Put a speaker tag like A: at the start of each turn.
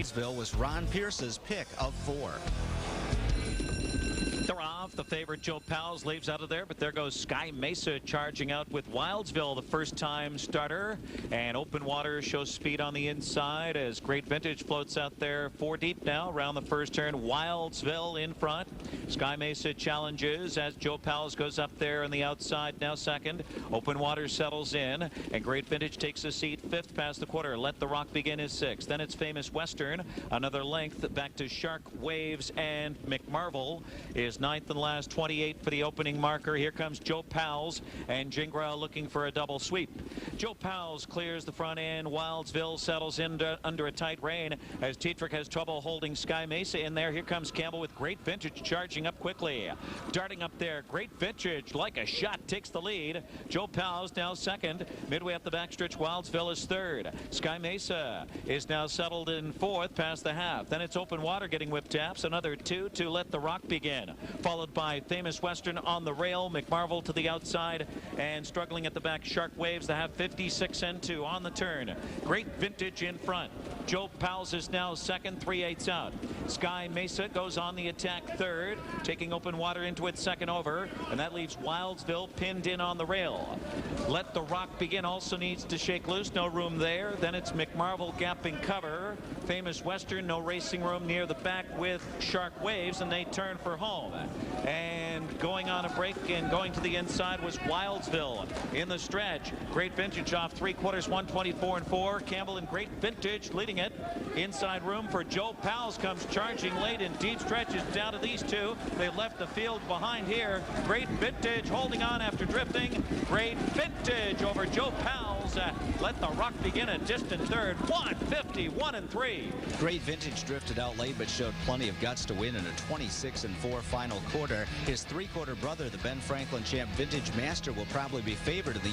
A: Wildsville was Ron Pierce's pick of 4.
B: They're off. The favorite Joe Powell's leaves out of there, but there goes Sky Mesa charging out with Wildsville, the first-time starter. And Open Water shows speed on the inside as Great Vintage floats out there 4 deep now around the first turn. Wildsville in front. Sky Mesa challenges as Joe Powell's goes up there on the outside now second. Open Water settles in, and Great Vintage takes a seat 5th past the quarter. Let the Rock Begin is 6th. Then it's Famous Western. Another length back to Shark Waves, and McMarvel is 9th and last, 28 for the opening marker. Here comes Joe Powell's, and Jingrel looking for a double sweep. Joe Powell's clears the front end. Wildsville settles in under a tight rein as Tetrick has trouble holding Sky Mesa in there. Here comes Campbell with Great Vintage charging up quickly. Darting up there, Great Vintage like a shot takes the lead. Joe Powell's now second. Midway up the backstretch, Wildsville is third. Sky Mesa is now settled in 4th past the half. Then it's Open Water getting whip taps. Another 2 to Let the Rock Begin. Followed by Famous Western on the rail. McMarvel to the outside and struggling at the back. Shark Waves the half 56 and 2 on the turn. Great Vintage in front. Joe Powell's is now second, 3/8 out. Sky Mesa goes on the attack third, taking Open Water into its second over, and that leaves Wildsville pinned in on the rail. Let the Rock Begin also needs to shake loose. No room there. Then it's McMarvel gapping cover. Famous Western, no racing room near the back with Shark Waves, and they turn for home. And going on a break and going to the inside was Wildsville in the stretch. Great Vintage off 3/4, 124 and 4. Campbell and Great Vintage leading it. Inside room for Joe Powell's comes charging late in deep stretches down to these two. They left the field behind here. Great Vintage holding on after drifting. Great Vintage over Joe Powell's. Let the Rock Begin a distant third. 151 and 3.
A: Great Vintage drifted out late but showed plenty of guts to win in a 26 and 4 final quarter. His 3/4 brother, the Ben Franklin champ Vintage Master, will probably be favored in the